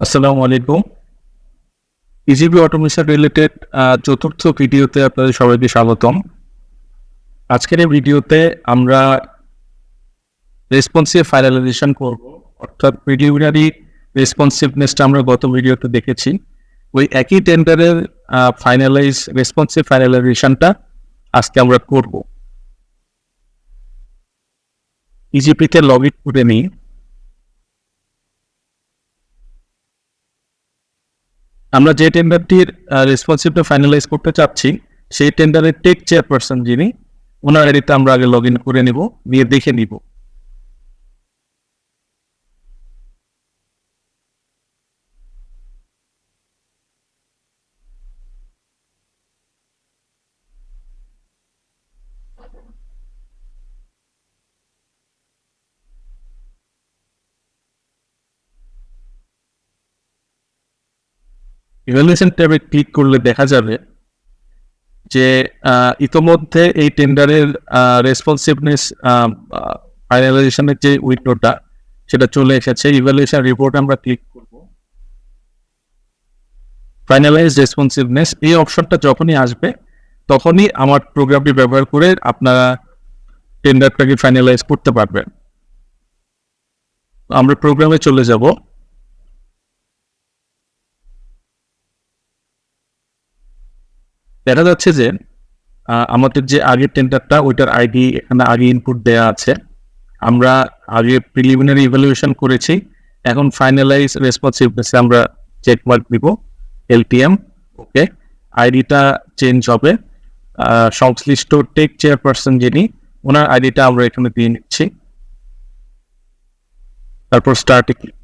আসসালামু আলাইকুম। ইজিবি automation related চতুর্থ ভিডিওতে আপনাদের সবাইকে স্বাগতম। আজকের এই ভিডিওতে আমরা রেসপন্সিভ ফাইনালাইজেশন করব, অর্থাৎ প্রিলিমিনারি রেসপন্সিভনেসটা আমরা গত ভিডিওতে দেখেছি। ওই একই টেন্ডারের রেসপন্সিভ ফাইনালাইজেশনটা আজকে আমরা করব। ইজিপিতে লগ ইন করে নিই। আমরা যে টেন্ডারটির রেসপন্সিভটা ফাইনালাইজ করতে চাচ্ছি সেই টেন্ডারের টেক চেয়ারপারসন যিনি, ওনার আইডিতে আমরা আগে লগ ইন করে নিব, নিয়ে দেখে নিব। ইভ্যালুয়েশন ট্যাবে ক্লিক করলে দেখা যাবে যে ইতোমধ্যে এই টেন্ডারের রেসপন্সিভনেস ফাইনালাইজেশনের যে উইন্ডোটা সেটা চলে এসেছে। ইভ্যালুয়েশন রিপোর্ট আমরা ক্লিক করব। ফাইনালাইজ রেসপন্সিভনেস এই অপশনটা যখনই আসবে তখনই আমার প্রোগ্রামটি ব্যবহার করে আপনারা টেন্ডারটাকে ফাইনালাইজ করতে পারবেন। আমরা প্রোগ্রামে চলে যাব। দেখা যাচ্ছে যে আমাদের যে আগের টেন্ডারটা ওইটার আইডি এখানে আগে ইনপুট দেওয়া আছে। আমরা আগে প্রিলিমিনারি ইভ্যালুয়েশন করেছি, এখন ফাইনালাইজ রেসপন্সিভনেসে আমরা চেক মার্ক দিব, এলটিএম। ওকে, আইডিটা চেঞ্জ হবে। সংশ্লিষ্ট টেক চেয়ারপারসন যিনি, ওনার আইডিটা আমরা এখানে দিয়ে নিচ্ছি। তারপর স্টার্টে ক্লিক।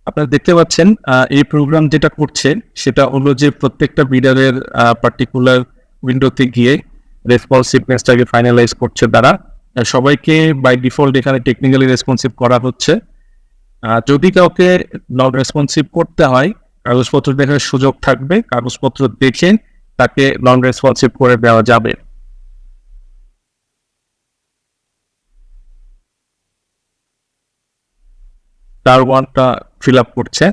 আপনারা দেখতে পাচ্ছেন এই প্রোগ্রাম যেটা করছে সেটা হলো যে প্রত্যেকটা বিডারের পার্টিকুলার উইন্ডোতে গিয়ে রেসপন্সিভনেসটাকে ফাইনালাইজ করছে। তারা সবাইকে বাই ডিফল্ট এখানে টেকনিক্যালি রেসপন্সিভ করা হচ্ছে। যদি কাউকে নন রেসপন্সিভ করতে হয়, কাগজপত্র দেখার সুযোগ থাকবে, কাগজপত্র দেখে তাকে নন রেসপন্সিভ করে দেওয়া যাবে। তার ওয়ানটা ফিল আপ করছে।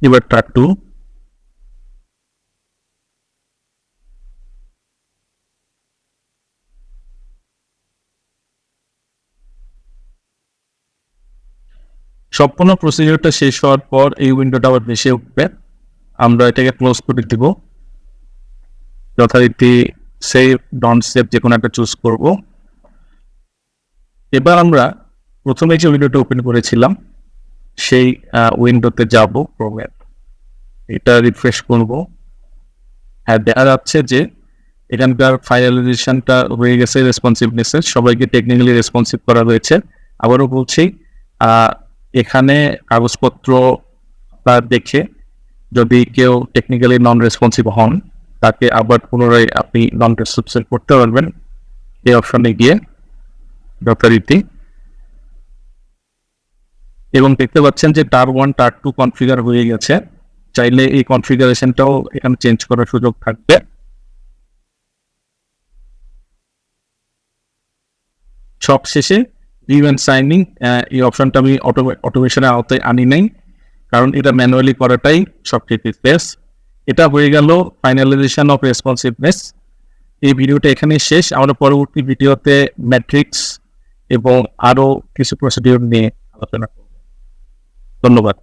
এবার টার টু। সম্পূর্ণ প্রসিডিওরটা শেষ হওয়ার পর এই উইন্ডোটা আবার ভেসে উঠবে। আমরা এটাকে ক্লোজ করে দিব। যথারীতি সেভ, ডন্ট সেভ যে কোনো একটা চুজ করব। এবার আমরা প্রথমে যে উইন্ডোটা ওপেন করেছিলাম সেই উইন্ডোতে যাব। ক্রোমে এটা রিফ্রেশ করব। হ্যাঁ, দেখা যাচ্ছে যে এখানকার ফাইনালাইজেশনটা হয়ে গেছে রেসপন্সিভনেসের, সবাইকে টেকনিক্যালি রেসপন্সিভ করা হয়েছে। আবারও বলছি, এখানে কাগজপত্র দেখে যদি কেউ টেকনিক্যালি নন রেসপন্সিভ হন তাকে আবার পুনরায় আপনি নন রেসপন্সিভ করতে পারবেন এই অপশনে গিয়ে যথারীতি। এবং দেখতে পাচ্ছেন যে টার 1 টার 2 কনফিগার হয়ে গেছে। চাইলে এই কনফিগারেশনটাও এখানে চেঞ্জ করার সুযোগ থাকবে। সব শেষে ভিউ অ্যান্ড সাইনিং এই অপশনটা আমি অটোমেশনের আওতায় আনি নাই, কারণ এটা ম্যানুয়ালি করাটাই সবচেয়ে বেস্ট। এটা হয়ে গেল ফাইনালাইজেশন অফ রেসপন্সিভনেস। এই ভিডিওটা এখানেই শেষ। আমরা পরবর্তী ভিডিওতে ম্যাট্রিক্স এবং আরো কিছু প্রসিডিওর নিয়ে আলোচনা করব। ধন্যবাদ।